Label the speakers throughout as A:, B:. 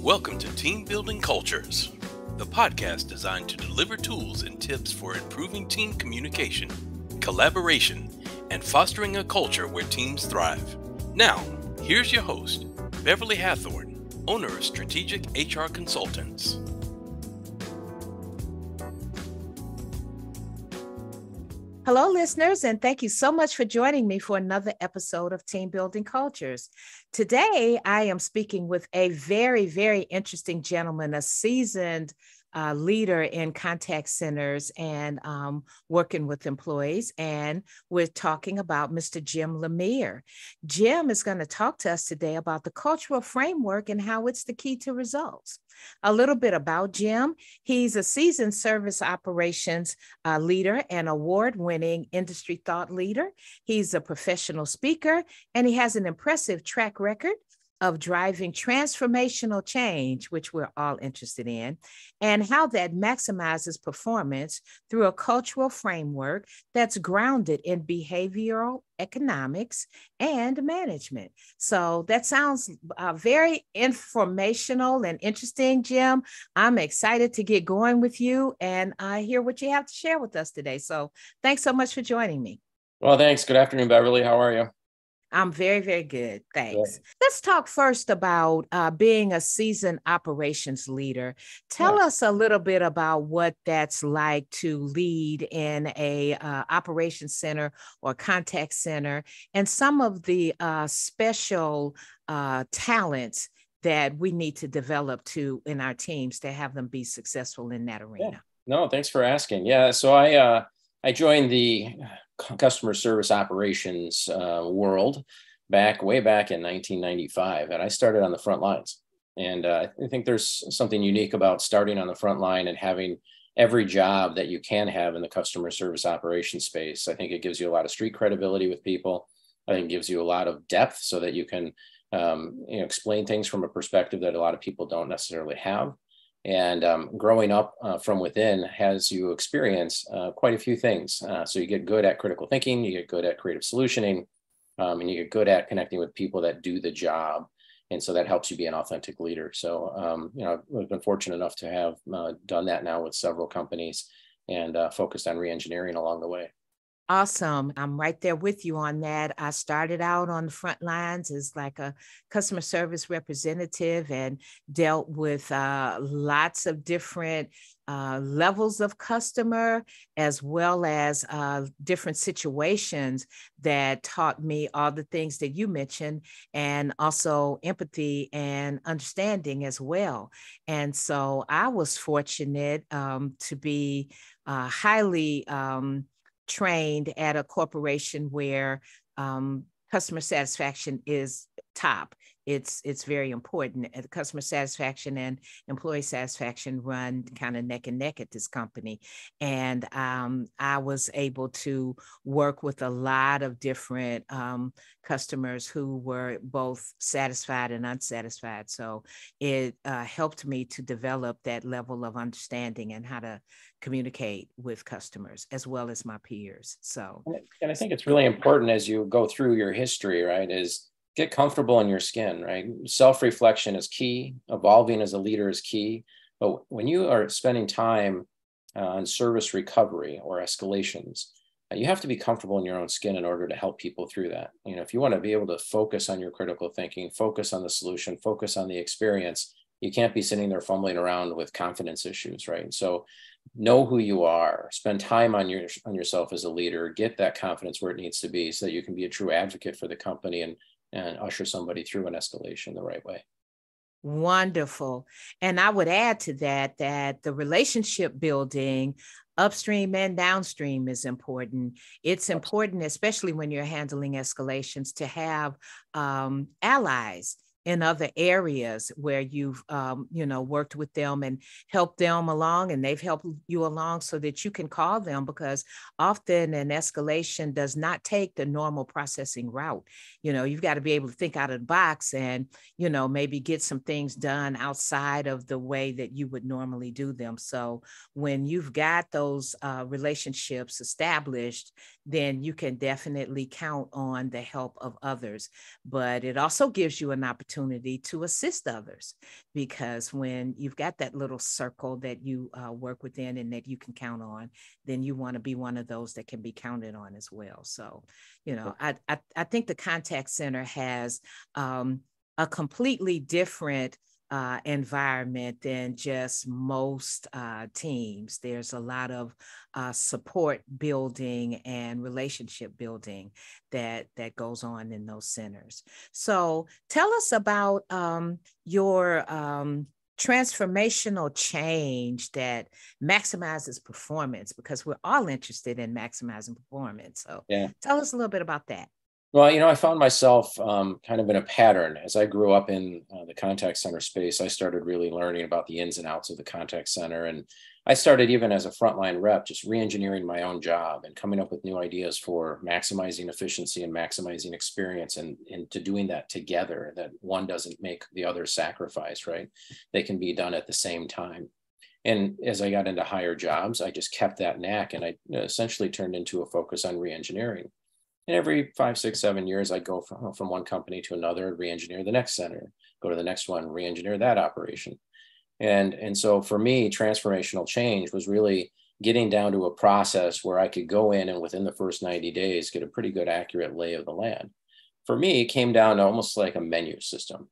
A: Welcome to Team Building Cultures, the podcast designed to deliver tools and tips for improving team communication, collaboration, and fostering a culture where teams thrive. Now, here's your host, Beverly Hathorn, owner of Strategic HR Consultants.
B: Hello, listeners, and thank you so much for joining me for another episode of Team Building Cultures. Today, I am speaking with a very, very interesting gentleman, a seasoned leader in contact centers and working with employees. And we're talking about Mr. Jim Lemere. Jim is going to talk to us today about the cultural framework and how it's the key to results. A little bit about Jim. He's a seasoned service operations leader and award-winning industry thought leader. He's a professional speaker, and he has an impressive track record of driving transformational change, which we're all interested in, and how that maximizes performance through a cultural framework that's grounded in behavioral economics and management. So that sounds very informational and interesting, Jim. I'm excited to get going with you and hear what you have to share with us today. So thanks so much for joining me.
C: Well, thanks. Good afternoon, Beverly. How are you?
B: I'm very, very good. Thanks.
C: Good.
B: Let's talk first about being a seasoned operations leader. Tell us a little bit about what that's like to lead in a operations center or contact center, and some of the special talents that we need to develop in our teams to have them be successing in that arena.
C: Yeah. No, thanks for asking. Yeah, so I joined the customer service operations world way back in 1995, and I started on the front lines. And I think there's something unique about starting on the front line and having every job that you can have in the customer service operations space. I think it gives you a lot of street credibility with people. I think it gives you a lot of depth so that you can explain things from a perspective that a lot of people don't necessarily have. And growing up from within has you experience quite a few things. So you get good at critical thinking, you get good at creative solutioning, and you get good at connecting with people that do the job. And so that helps you be an authentic leader. So, I've been fortunate enough to have done that now with several companies and focused on re-engineering along the way.
B: Awesome. I'm right there with you on that. I started out on the front lines as like a customer service representative and dealt with lots of different levels of customer, as well as different situations that taught me all the things that you mentioned, and also empathy and understanding as well. And so I was fortunate to be highly trained at a corporation where customer satisfaction is top. It's very important. Customer satisfaction and employee satisfaction run kind of neck and neck at this company. And I was able to work with a lot of different customers who were both satisfied and unsatisfied. So it helped me to develop that level of understanding and how to communicate with customers as well as my peers. So,
C: and I think it's really important as you go through your history, right, is get comfortable in your skin, right? Self-reflection is key. Evolving as a leader is key. But when you are spending time on service recovery or escalations, you have to be comfortable in your own skin in order to help people through that. If you want to be able to focus on your critical thinking, focus on the solution, focus on the experience, you can't be sitting there fumbling around with confidence issues, right? So know who you are, spend time on yourself as a leader, get that confidence where it needs to be so that you can be a true advocate for the company and usher somebody through an escalation the right way.
B: Wonderful. And I would add to that the relationship building upstream and downstream is important. It's important, especially when you're handling escalations, to have allies in other areas where you've, worked with them and helped them along, and they've helped you along, so that you can call them, because often an escalation does not take the normal processing route. You've got to be able to think out of the box and, maybe get some things done outside of the way that you would normally do them. So when you've got those relationships established, then you can definitely count on the help of others. But it also gives you an opportunity opportunity to assist others, because when you've got that little circle that you work within and that you can count on, then you want to be one of those that can be counted on as well. So, I think the contact center has a completely different environment than just most teams. There's a lot of support building and relationship building that goes on in those centers. So tell us about your transformational change that maximizes performance, because we're all interested in maximizing performance. So tell us a little bit about that.
C: Well, I found myself kind of in a pattern. As I grew up in the contact center space, I started really learning about the ins and outs of the contact center. And I started, even as a frontline rep, just re-engineering my own job and coming up with new ideas for maximizing efficiency and maximizing experience, and to doing that together, that one doesn't make the other sacrifice, right? They can be done at the same time. And as I got into higher jobs, I just kept that knack, and I essentially turned into a focus on re-engineering. And every 5, 6, 7 years, I'd go from one company to another, re-engineer the next center, go to the next one, re-engineer that operation. And so for me, transformational change was really getting down to a process where I could go in and within the first 90 days, get a pretty good, accurate lay of the land. For me, it came down to almost like a menu system.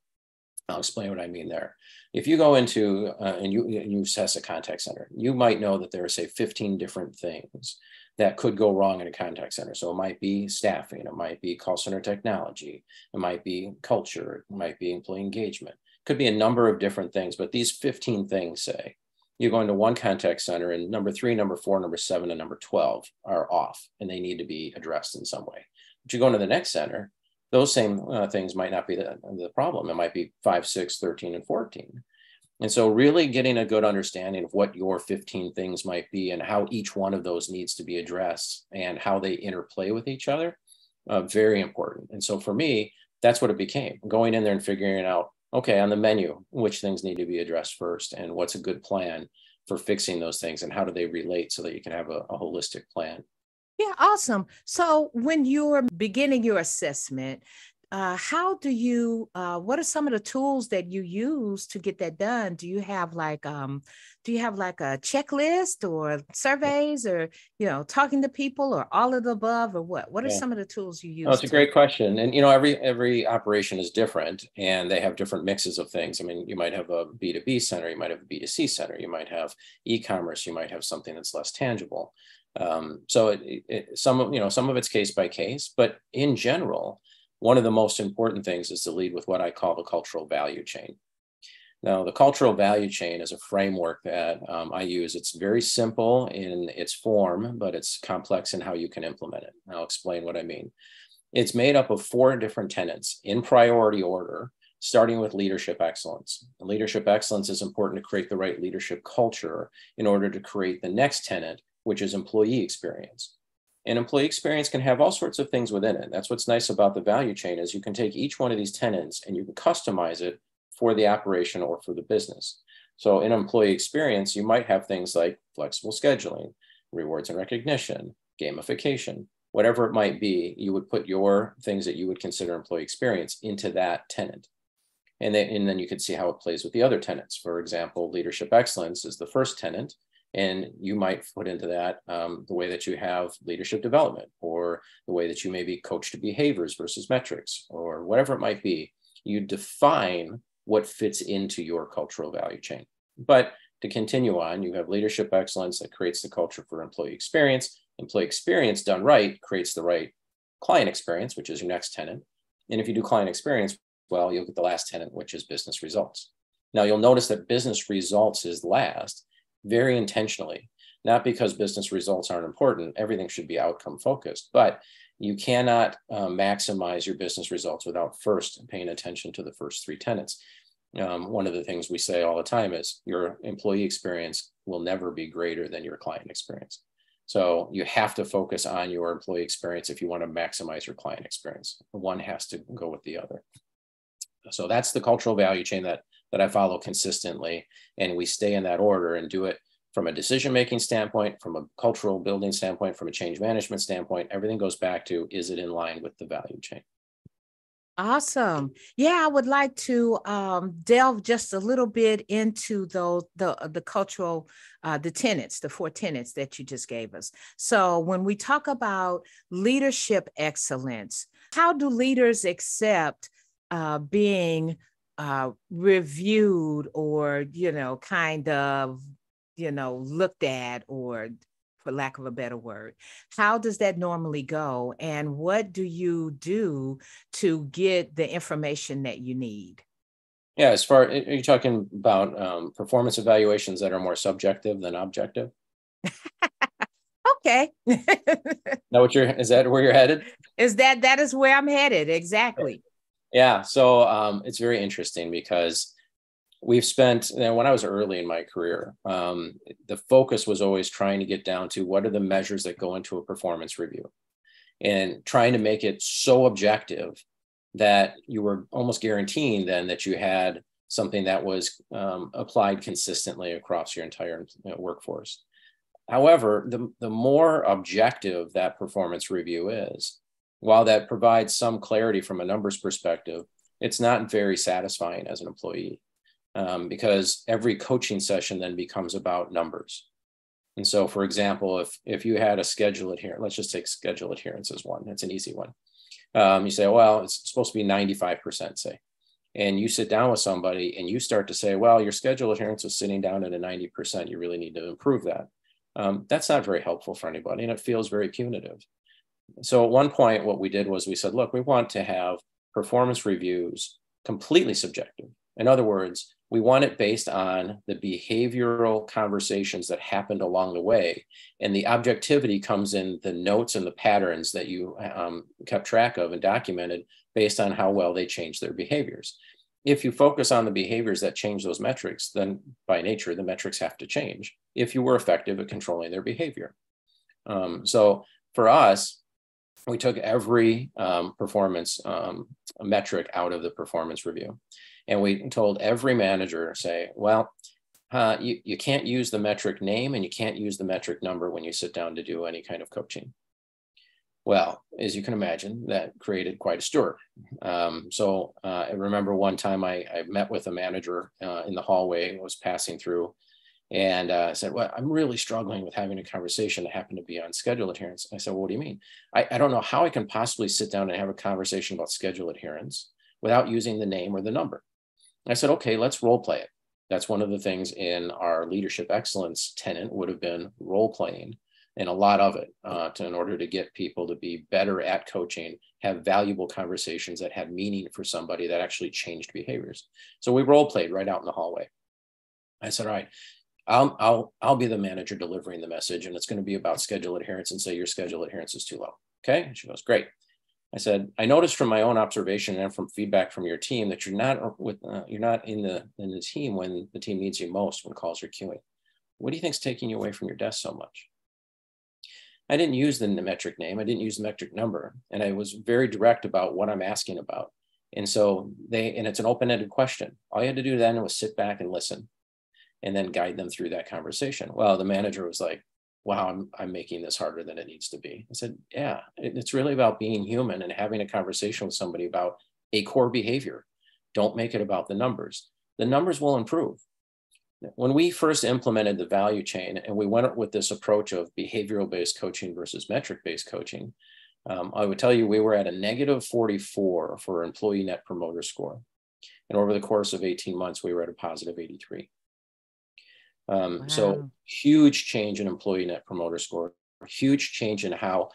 C: I'll explain what I mean there. If you go into and you assess a contact center, you might know that there are, say, 15 different things that could go wrong in a contact center. So it might be staffing, it might be call center technology, it might be culture, it might be employee engagement. It could be a number of different things, but these 15 things, say, you go into one contact center and number 3, number 4, number 7, and number 12 are off and they need to be addressed in some way. But you go into the next center, those same things might not be the problem. It might be 5, 6, 13, and 14. And so really getting a good understanding of what your 15 things might be and how each one of those needs to be addressed and how they interplay with each other, very important. And so for me, that's what it became, going in there and figuring out, okay, on the menu, which things need to be addressed first and what's a good plan for fixing those things and how do they relate so that you can have a holistic plan.
B: Yeah, awesome. So when you're beginning your assessment, how do you, what are some of the tools that you use to get that done? Do you have like a checklist or surveys or, talking to people or all of the above, or what? What are some of the tools you use?
C: Oh, it's a great question. And, every operation is different and they have different mixes of things. I mean, you might have a B2B center, you might have a B2C center, you might have e-commerce, you might have something that's less tangible. So some of it's case by case, but in general, one of the most important things is to lead with what I call the cultural value chain. Now, the cultural value chain is a framework that I use. It's very simple in its form, but it's complex in how you can implement it. I'll explain what I mean. It's made up of 4 different tenets in priority order, starting with leadership excellence. Leadership excellence is important to create the right leadership culture in order to create the next tenet, which is employee experience. And employee experience can have all sorts of things within it. That's what's nice about the value chain is you can take each one of these tenets and you can customize it for the operation or for the business. So in employee experience, you might have things like flexible scheduling, rewards and recognition, gamification, whatever it might be, you would put your things that you would consider employee experience into that tenet. And then you could see how it plays with the other tenets. For example, leadership excellence is the first tenet. And you might put into that the way that you have leadership development, or the way that you maybe coach to behaviors versus metrics, or whatever it might be. You define what fits into your cultural value chain. But to continue on, you have leadership excellence that creates the culture for employee experience. Employee experience done right creates the right client experience, which is your next tenet. And if you do client experience, well, you'll get the last tenet, which is business results. Now, you'll notice that business results is last, very intentionally, not because business results aren't important. Everything should be outcome focused, but you cannot maximize your business results without first paying attention to the first 3 tenets. One of the things we say all the time is your employee experience will never be greater than your client experience. So you have to focus on your employee experience if you want to maximize your client experience. One has to go with the other. So that's the cultural value chain that I follow consistently. And we stay in that order and do it from a decision-making standpoint, from a cultural building standpoint, from a change management standpoint. Everything goes back to, is it in line with the value chain?
B: Awesome. Yeah, I would like to delve just a little bit into the cultural the tenets, the four tenets that you just gave us. So when we talk about leadership excellence, how do leaders accept being reviewed or kind of looked at, or for lack of a better word? How does that normally go? And what do you do to get the information that you need?
C: Yeah, are you talking about performance evaluations that are more subjective than objective?
B: Okay.
C: Is that where you're headed?
B: That is where I'm headed. Exactly.
C: Yeah. So it's very interesting because we've spent, when I was early in my career, the focus was always trying to get down to what are the measures that go into a performance review, and trying to make it so objective that you were almost guaranteeing then that you had something that was applied consistently across your entire workforce. However, the more objective that performance review is, while that provides some clarity from a numbers perspective, it's not very satisfying as an employee, because every coaching session then becomes about numbers. And so, for example, if you had a schedule adherence, let's just take schedule adherence as one. It's an easy one. You say, well, it's supposed to be 95%, say. And you sit down with somebody and you start to say, well, your schedule adherence is sitting down at a 90%. You really need to improve that. That's not very helpful for anybody, and it feels very punitive. So at one point, what we did was we said, look, we want to have performance reviews completely subjective. In other words, we want it based on the behavioral conversations that happened along the way. And the objectivity comes in the notes and the patterns that you kept track of and documented based on how well they changed their behaviors. If you focus on the behaviors that change those metrics, then by nature, the metrics have to change if you were effective at controlling their behavior. So for us, we took every performance metric out of the performance review. And we told every manager, say, well, you can't use the metric name and you can't use the metric number when you sit down to do any kind of coaching. Well, as you can imagine, that created quite a stir. So I remember one time I met with a manager in the hallway, was passing through, and I said, well, I'm really struggling with having a conversation that happened to be on schedule adherence. I said, well, what do you mean? I don't know how I can possibly sit down and have a conversation about schedule adherence without using the name or the number. I said, okay, let's role play it. That's one of the things in our leadership excellence tenet would have been role playing, and a lot of it in order to get people to be better at coaching, have valuable conversations that had meaning for somebody that actually changed behaviors. So we role played right out in the hallway. I said, all right, I'll be the manager delivering the message, and it's going to be about schedule adherence, and say your schedule adherence is too low. Okay. And she goes, great. I said, I noticed from my own observation and from feedback from your team that you're not in the team when the team needs you most, when calls are queuing. What do you think's taking you away from your desk so much? I didn't use the metric name. I didn't use the metric number. And I was very direct about what I'm asking about. And so it's an open-ended question. All you had to do then was sit back and listen, and then guide them through that conversation. Well, the manager was like, wow, I'm making this harder than it needs to be. I said, yeah, it's really about being human and having a conversation with somebody about a core behavior. Don't make it about the numbers. The numbers will improve. When we first implemented the value chain and we went with this approach of behavioral-based coaching versus metric-based coaching, I would tell you we were at a -44 for employee net promoter score. And over the course of 18 months, we were at a +83.
B: Wow.
C: So huge change in employee net promoter score, huge change in how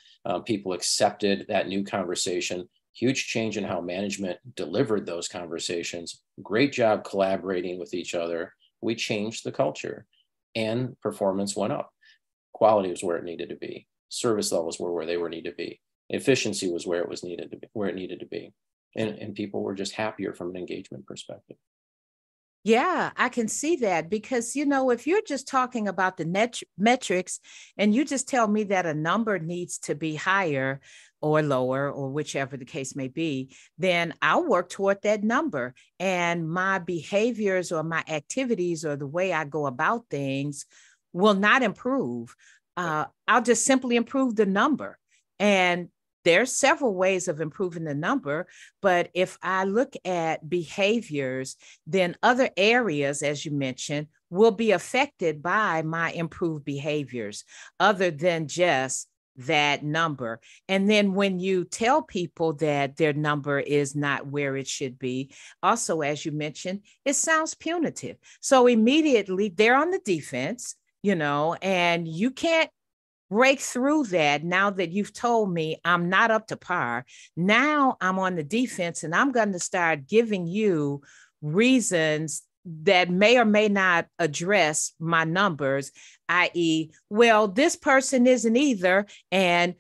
C: people accepted that new conversation, huge change in how management delivered those conversations. Great job collaborating with each other. We changed the culture, and performance went up. Quality was where it needed to be. Service levels were where they were needed to be. Efficiency was where it was needed to be, where it needed to be. And people were just happier from an engagement perspective.
B: Yeah, I can see that, because, if you're just talking about the metrics and you just tell me that a number needs to be higher or lower, or whichever the case may be, then I'll work toward that number, and my behaviors or my activities or the way I go about things will not improve. I'll just simply improve the number. And there's several ways of improving the number, but if I look at behaviors, then other areas, as you mentioned, will be affected by my improved behaviors other than just that number. And then when you tell people that their number is not where it should be, also, as you mentioned, it sounds punitive. So immediately they're on the defense, and you can't break through that now that you've told me I'm not up to par. Now I'm on the defense and I'm going to start giving you reasons that may or may not address my numbers, i.e., well, this person isn't either. And,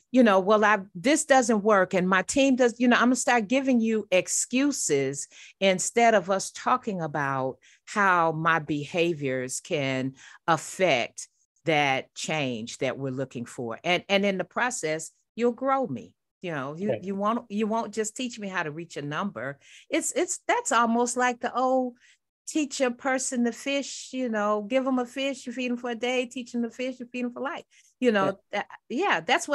B: this doesn't work. And my team does, I'm going to start giving you excuses instead of us talking about how my behaviors can affect that change that we're looking for. And in the process, you'll grow me. You won't just teach me how to reach a number. That's almost like the old teach a person to fish, give them a fish, you feed them for a day, teach them to fish, you feed them for life. That's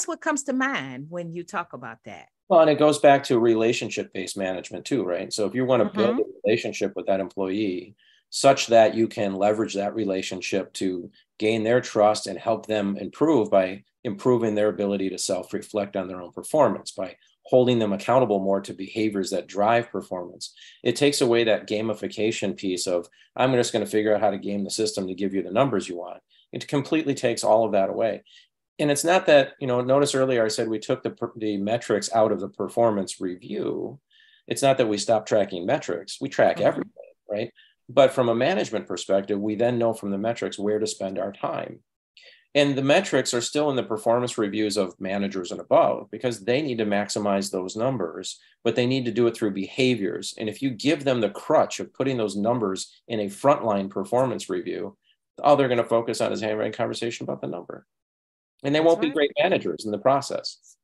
B: what comes to mind when you talk about that.
C: Well, and it goes back to relationship-based management too, right? So if you want to build a relationship with that employee such that you can leverage that relationship to gain their trust and help them improve by improving their ability to self-reflect on their own performance, by holding them accountable more to behaviors that drive performance. It takes away that gamification piece of, I'm just going to figure out how to game the system to give you the numbers you want. It completely takes all of that away. And it's not that, notice earlier I said we took the metrics out of the performance review. It's not that we stopped tracking metrics. We track everything, right? But from a management perspective, we then know from the metrics where to spend our time. And the metrics are still in the performance reviews of managers and above because they need to maximize those numbers, but they need to do it through behaviors. And if you give them the crutch of putting those numbers in a frontline performance review, all they're going to focus on is having a conversation about the number. And they won't be great managers in the process.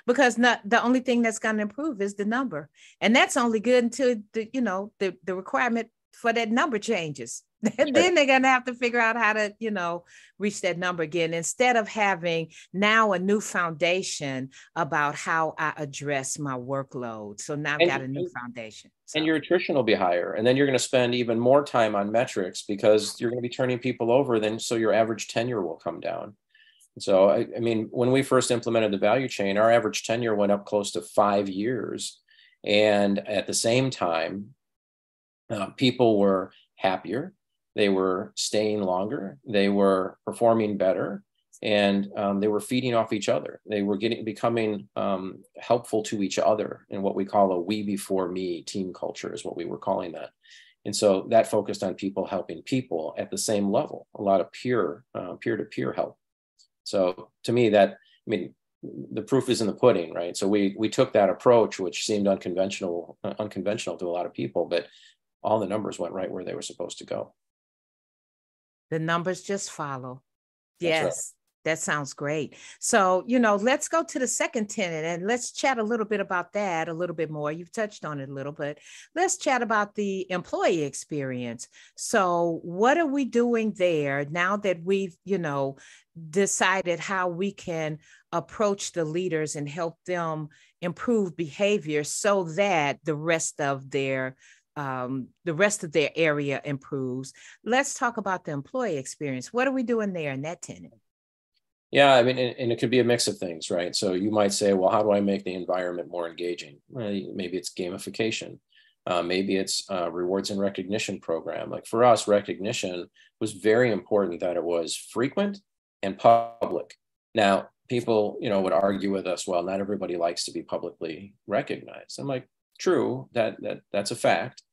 B: Because the only thing that's going to improve is the number. And that's only good until the requirement for that number changes. And then they're going to have to figure out how to, reach that number again, instead of having now a new foundation about how I address my workload. So now I've got a new foundation. So.
C: And your attrition will be higher. And then you're going to spend even more time on metrics because you're going to be turning people over. So your average tenure will come down. So, I mean, when we first implemented the value chain, our average tenure went up close to 5 years. And at the same time, people were happier. They were staying longer. They were performing better. And they were feeding off each other. They were becoming helpful to each other in what we call a we before me team culture is what we were calling that. And so that focused on people helping people at the same level, a lot of peer-to-peer help. So to me, the proof is in the pudding, right? So we took that approach, which seemed unconventional to a lot of people, but all the numbers went right where they were supposed to go.
B: The numbers just follow.
C: That's
B: Yes.
C: right.
B: That sounds great. So, let's go to the second tenet and let's chat a little bit about that a little bit more. You've touched on it a little, but let's chat about the employee experience. So what are we doing there now that we've, decided how we can approach the leaders and help them improve behavior so that the rest of their area improves? Let's talk about the employee experience. What are we doing there in that tenet?
C: Yeah, I mean, and it could be a mix of things, right? So you might say, well, how do I make the environment more engaging? Well, maybe it's gamification. Maybe it's a rewards and recognition program. Like for us, recognition was very important that it was frequent and public. Now, people, would argue with us, well, not everybody likes to be publicly recognized. I'm like, true, that's a fact.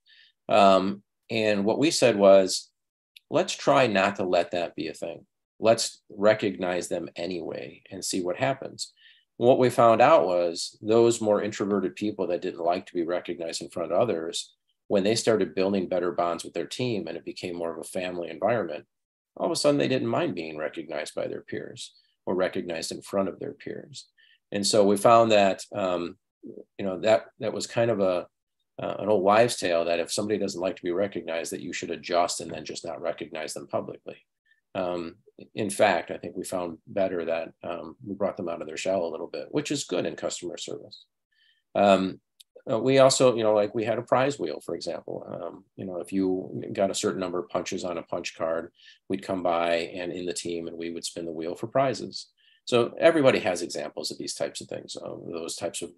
C: And what we said was, let's try not to let that be a thing. Let's recognize them anyway and see what happens. What we found out was those more introverted people that didn't like to be recognized in front of others, when they started building better bonds with their team and it became more of a family environment, all of a sudden they didn't mind being recognized by their peers or recognized in front of their peers. And so we found that, that was kind of an old wives' tale that if somebody doesn't like to be recognized, that you should adjust and then just not recognize them publicly. In fact, I think we found better that we brought them out of their shell a little bit, which is good in customer service. We also, like we had a prize wheel, for example. If you got a certain number of punches on a punch card, we'd come by and in the team and we would spin the wheel for prizes. So everybody has examples of these types of things, those types of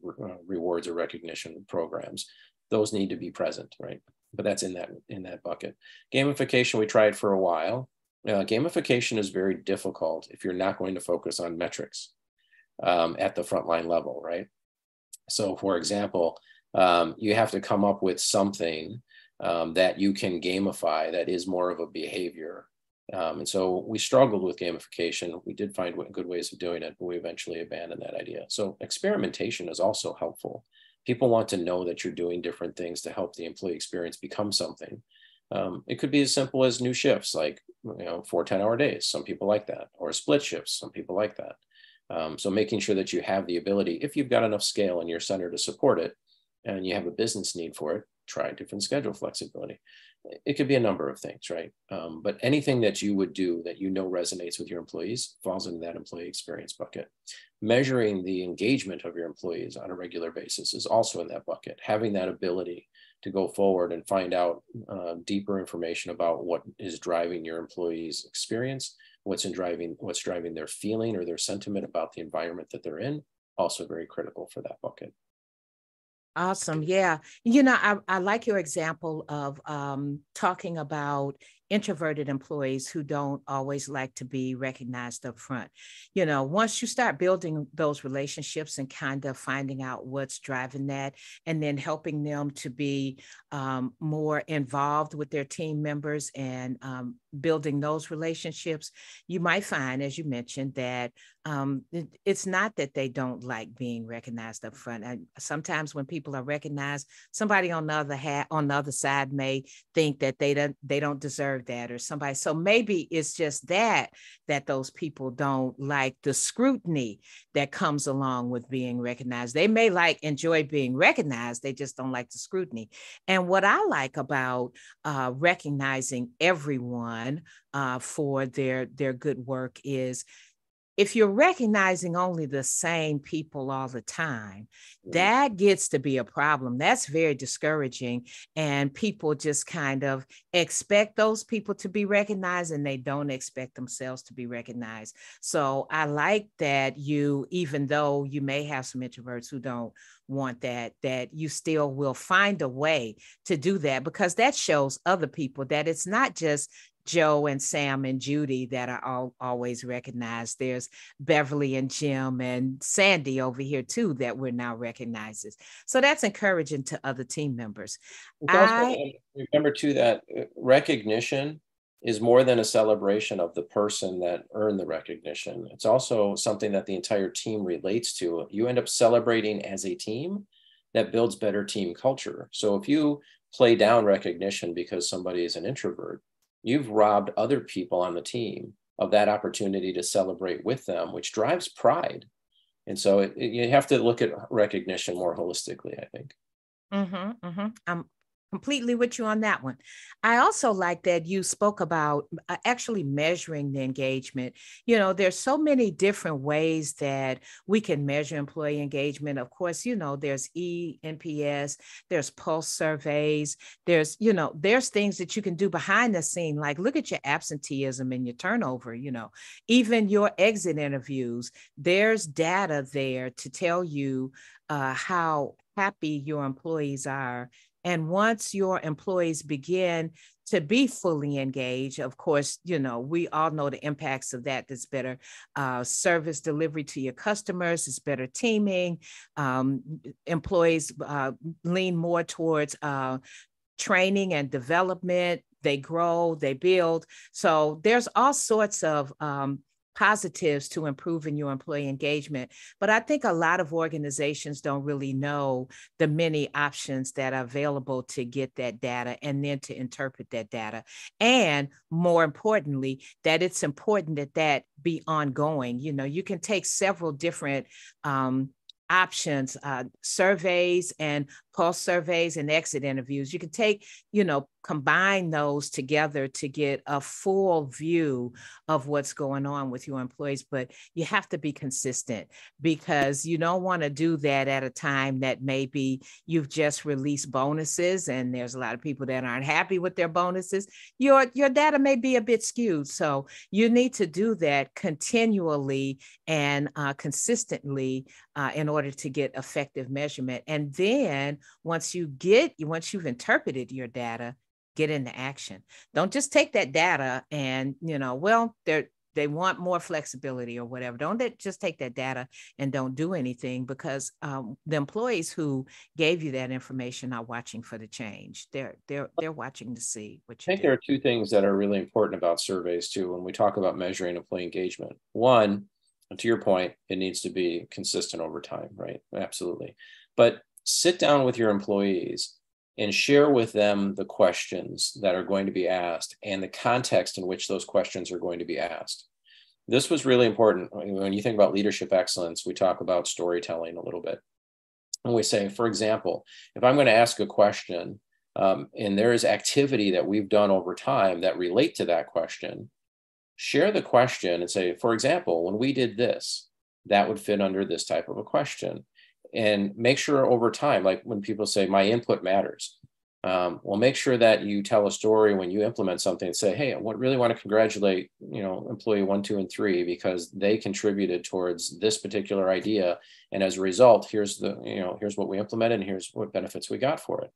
C: rewards or recognition programs. Those need to be present, right? But that's in that bucket. Gamification, we tried for a while. Gamification is very difficult if you're not going to focus on metrics at the frontline level, right? So for example, you have to come up with something that you can gamify that is more of a behavior. And so we struggled with gamification. We did find good ways of doing it, but we eventually abandoned that idea. So experimentation is also helpful. People want to know that you're doing different things to help the employee experience become something. It could be as simple as new shifts, like 4 10-hour days. Some people like that, or split shifts. Some people like that. So making sure that you have the ability, if you've got enough scale in your center to support it, and you have a business need for it, try different schedule flexibility. It could be a number of things, right? But anything that you would do that resonates with your employees falls into that employee experience bucket. Measuring the engagement of your employees on a regular basis is also in that bucket. Having that ability to go forward and find out deeper information about what is driving your employees' experience, what's driving their feeling or their sentiment about the environment that they're in, also very critical for that bucket.
B: Awesome. Yeah. I like your example of talking about introverted employees who don't always like to be recognized up front. Once you start building those relationships and kind of finding out what's driving that, and then helping them to be more involved with their team members and building those relationships, you might find, as you mentioned, that it's not that they don't like being recognized up front. And sometimes when people are recognized, somebody on the other side may think that they don't deserve that, or somebody. So maybe it's just that those people don't like the scrutiny that comes along with being recognized. They may enjoy being recognized. They just don't like the scrutiny. And what I like about recognizing everyone for their good work is, if you're recognizing only the same people all the time, that gets to be a problem. That's very discouraging. And people just kind of expect those people to be recognized, and they don't expect themselves to be recognized. So I like that even though you may have some introverts who don't want that you still will find a way to do that, because that shows other people that it's not just Joe and Sam and Judy that are always recognized. There's Beverly and Jim and Sandy over here too that we're now recognizing. So that's encouraging to other team members.
C: Remember too that recognition is more than a celebration of the person that earned the recognition. It's also something that the entire team relates to. You end up celebrating as a team. That builds better team culture. So if you play down recognition because somebody is an introvert, you've robbed other people on the team of that opportunity to celebrate with them, which drives pride. And so you have to look at recognition more holistically, I think.
B: I'm completely with you on that one. I also like that you spoke about actually measuring the engagement. There's so many different ways that we can measure employee engagement. Of course, there's eNPS, there's pulse surveys, there's things that you can do behind the scene, like look at your absenteeism and your turnover, even your exit interviews. There's data there to tell you how happy your employees are. And once your employees begin to be fully engaged, of course, we all know the impacts of that. There's better service delivery to your customers. It's better teaming. Employees lean more towards training and development. They grow, they build. So there's all sorts of positives to improving your employee engagement. But I think a lot of organizations don't really know the many options that are available to get that data and then to interpret that data. And more importantly, that it's important that be ongoing. You can take several different options, surveys and pulse surveys and exit interviews. You can take, combine those together to get a full view of what's going on with your employees, but you have to be consistent, because you don't want to do that at a time that maybe you've just released bonuses and there's a lot of people that aren't happy with their bonuses. Your data may be a bit skewed. So you need to do that continually and consistently in order to get effective measurement. And then once you've interpreted your data, get into action. Don't just take that data and, they want more flexibility or whatever. Don't just take that data and don't do anything, because the employees who gave you that information are watching for the change. They're watching to see what you do.
C: I think there are two things that are really important about surveys too, when we talk about measuring employee engagement. One, to your point, it needs to be consistent over time, right? Absolutely. But sit down with your employees and share with them the questions that are going to be asked and the context in which those questions are going to be asked. This was really important. When you think about leadership excellence, we talk about storytelling a little bit. And we say, for example, if I'm going to ask a question and there is activity that we've done over time that relate to that question, share the question and say, for example, when we did this, that would fit under this type of a question. And make sure over time, like when people say my input matters, well, make sure that you tell a story when you implement something and say, hey, I really want to congratulate, employee 1, 2, and 3, because they contributed towards this particular idea. And as a result, here's what we implemented and here's what benefits we got for it.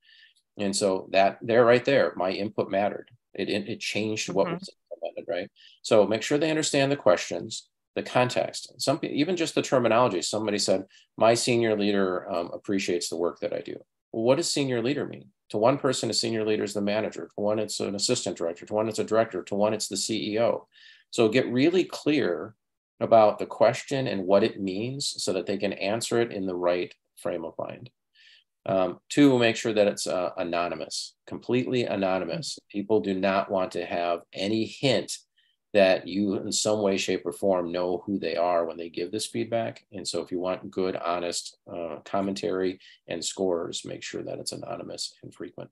C: And so that there, right there, my input mattered. It changed what was implemented, right? So make sure they understand the questions, the context, even just the terminology. Somebody said, my senior leader appreciates the work that I do. Well, what does senior leader mean? To one person, a senior leader is the manager. To one, it's an assistant director. To one, it's a director. To one, it's the CEO. So get really clear about the question and what it means so that they can answer it in the right frame of mind. Two, make sure that it's anonymous, completely anonymous. People do not want to have any hint that you in some way, shape, or form know who they are when they give this feedback. And so if you want good, honest commentary and scores, make sure that it's anonymous and frequent.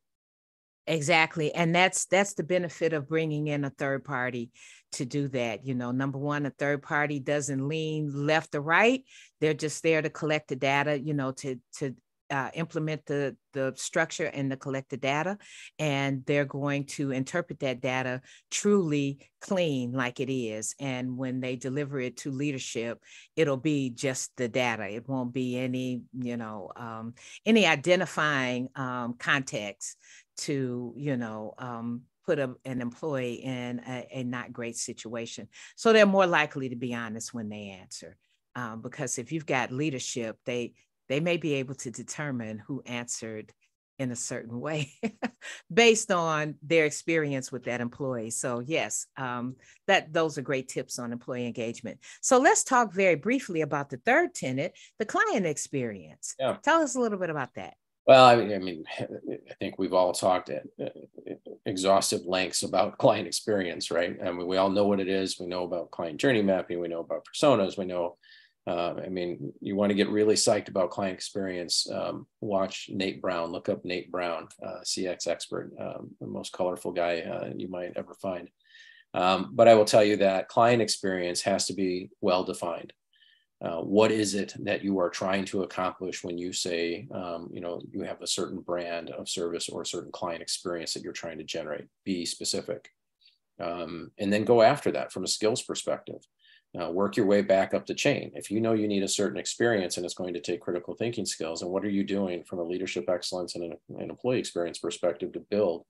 B: Exactly. And that's the benefit of bringing in a third party to do that. Number one, a third party doesn't lean left or right. They're just there to collect the data, to implement the structure and the collected data, and they're going to interpret that data truly clean like it is. And when they deliver it to leadership, it'll be just the data. It won't be any identifying context to put an employee in a not great situation. So they're more likely to be honest when they answer, because if you've got leadership, they may be able to determine who answered in a certain way based on their experience with that employee. So yes, those are great tips on employee engagement. So let's talk very briefly about the third tenet, the client experience. Yeah. Tell us a little bit about that.
C: Well, I think we've all talked at exhaustive lengths about client experience, right? I mean, we all know what it is. We know about client journey mapping. We know about personas. We know you want to get really psyched about client experience, watch Nate Brown, look up Nate Brown, CX expert, the most colorful guy you might ever find. But I will tell you that client experience has to be well-defined. What is it that you are trying to accomplish when you say, you have a certain brand of service or a certain client experience that you're trying to generate? Be specific. And then go after that from a skills perspective. Work your way back up the chain. If you know you need a certain experience and it's going to take critical thinking skills, and what are you doing from a leadership excellence and an employee experience perspective to build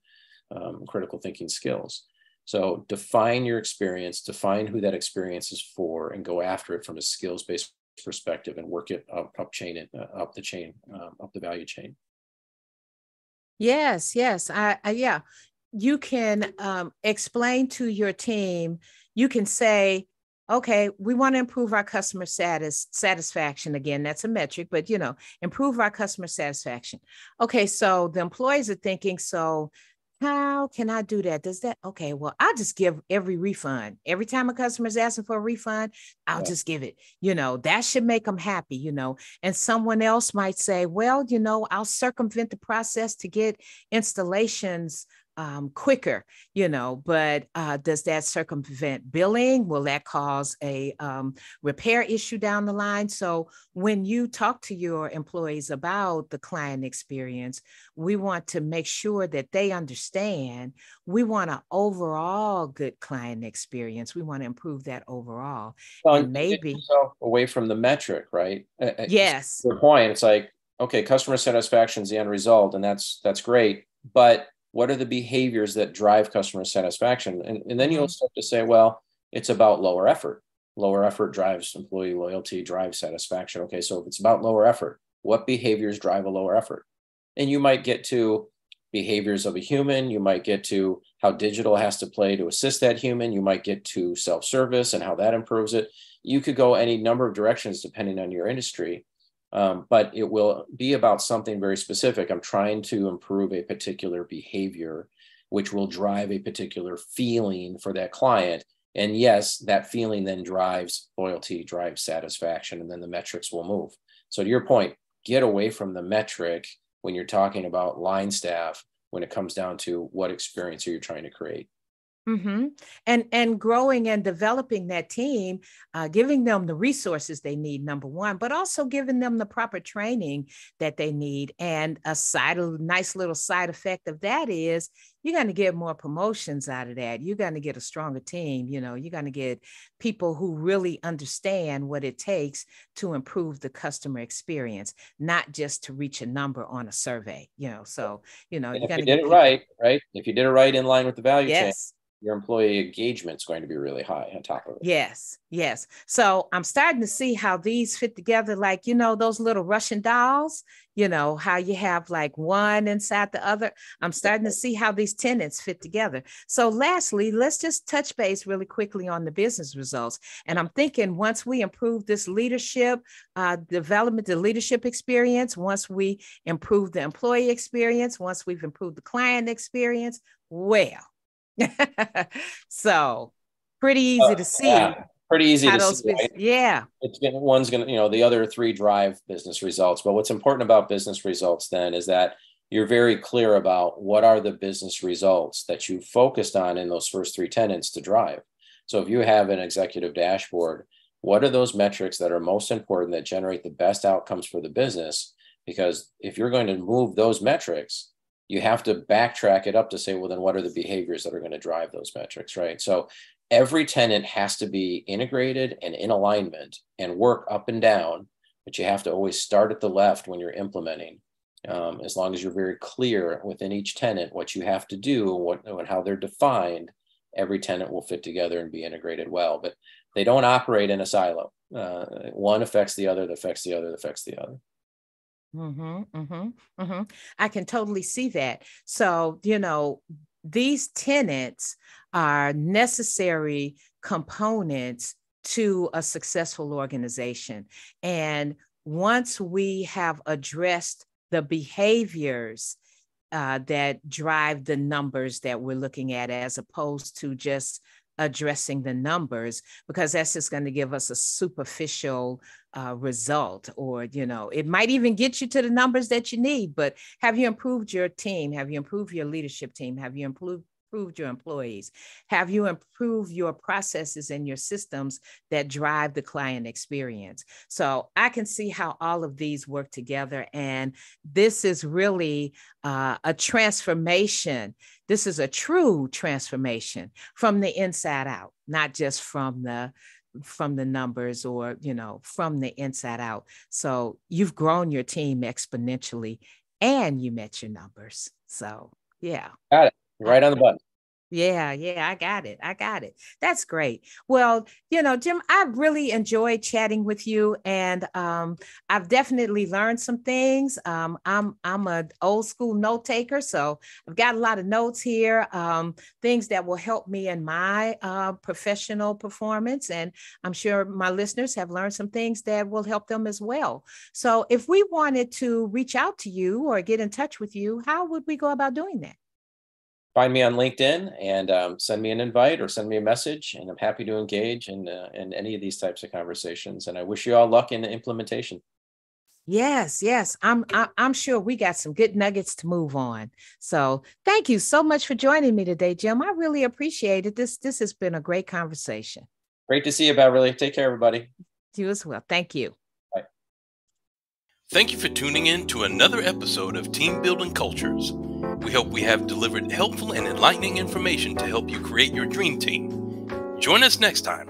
C: critical thinking skills? So define your experience, define who that experience is for, and go after it from a skills-based perspective and work it up the value chain.
B: Yes. Yeah. You can explain to your team, you can say, okay, we want to improve our customer satisfaction. Again, that's a metric, but improve our customer satisfaction. Okay, so the employees are thinking, so How can I do that? Does that, okay, well, I'll just give every refund. Every time a customer is asking for a refund, I'll
C: Yeah.
B: just give it. That should make them happy. And someone else might say, well, I'll circumvent the process to get installations quicker, but does that circumvent billing? Will that cause a repair issue down the line? So when you talk to your employees about the client experience, we want to make sure that they understand we want an overall good client experience. We want to improve that overall.
C: Well,
B: And
C: and get
B: maybe,
C: yourself away from the metric, right?
B: yes.
C: Good point. It's like, okay, customer satisfaction is the end result, and that's great. But what are the behaviors that drive customer satisfaction? And then you'll start to say, well, it's about lower effort. Lower effort drives employee loyalty, drives satisfaction. Okay, so if it's about lower effort, what behaviors drive a lower effort? And you might get to behaviors of a human. You might get to how digital has to play to assist that human. You might get to self-service and how that improves it. You could go any number of directions depending on your industry, but it will be about something very specific. I'm trying to improve a particular behavior, which will drive a particular feeling for that client. And yes, that feeling then drives loyalty, drives satisfaction, and then the metrics will move. So to your point, get away from the metric when you're talking about line staff, when it comes down to what experience are you trying to create.
B: Mm-hmm. And growing and developing that team, giving them the resources they need, number one, but also giving them the proper training that they need. And nice little side effect of that is you're going to get more promotions out of that. You're going to get a stronger team. You're going to get people who really understand what it takes to improve the customer experience, not just to reach a number on a survey. So you're going to get people.
C: Right? If you did it right in line with the value chain,
B: Yes.
C: your employee engagement is going to be really high on top of it.
B: Yes, yes. So I'm starting to see how these fit together, like, those little Russian dolls, how you have like one inside the other. I'm starting to see how these tenants fit together. So lastly, let's just touch base really quickly on the business results. And I'm thinking once we improve this leadership development, the leadership experience, once we improve the employee experience, once we've improved the client experience, well, so pretty easy to see.
C: Yeah, pretty easy to see. Right?
B: Yeah.
C: One's going to, the other three drive business results. But what's important about business results then is that you're very clear about what are the business results that you focused on in those first three tenets to drive. So if you have an executive dashboard, what are those metrics that are most important that generate the best outcomes for the business? Because if you're going to move those metrics, you have to backtrack it up to say, well, then what are the behaviors that are going to drive those metrics, right? So every tenant has to be integrated and in alignment and work up and down, but you have to always start at the left when you're implementing. As long as you're very clear within each tenant what you have to do and how they're defined, every tenant will fit together and be integrated well. But they don't operate in a silo. One affects the other, that affects the other, that affects the other.
B: I can totally see that. So, these tenants are necessary components to a successful organization. And once we have addressed the behaviors that drive the numbers that we're looking at, as opposed to just addressing the numbers, because that's just going to give us a superficial result, or it might even get you to the numbers that you need, but have you improved your team? Have you improved your leadership team? Have you improved your employees? Have you improved your processes and your systems that drive the client experience? So I can see how all of these work together, and this is really a transformation. This is a true transformation from the inside out, not just from the numbers, or from the inside out. So you've grown your team exponentially and you met your numbers. So yeah.
C: Got it. Right on the button.
B: Yeah, I got it. That's great. Well, Jim, I've really enjoyed chatting with you, and I've definitely learned some things. I'm an old school note taker, so I've got a lot of notes here, things that will help me in my professional performance, and I'm sure my listeners have learned some things that will help them as well. So if we wanted to reach out to you or get in touch with you, how would we go about doing that?
C: find me on LinkedIn and send me an invite or send me a message, and I'm happy to engage in any of these types of conversations. And I wish you all luck in the implementation.
B: Yes, yes. I'm sure we got some good nuggets to move on. So thank you so much for joining me today, Jim. I really appreciate it. This has been a great conversation.
C: Great to see you, Beverly. Take care, everybody.
B: You as well. Thank you.
C: Bye.
A: Thank you for tuning in to another episode of Team Building Cultures. We hope we have delivered helpful and enlightening information to help you create your dream team. Join us next time.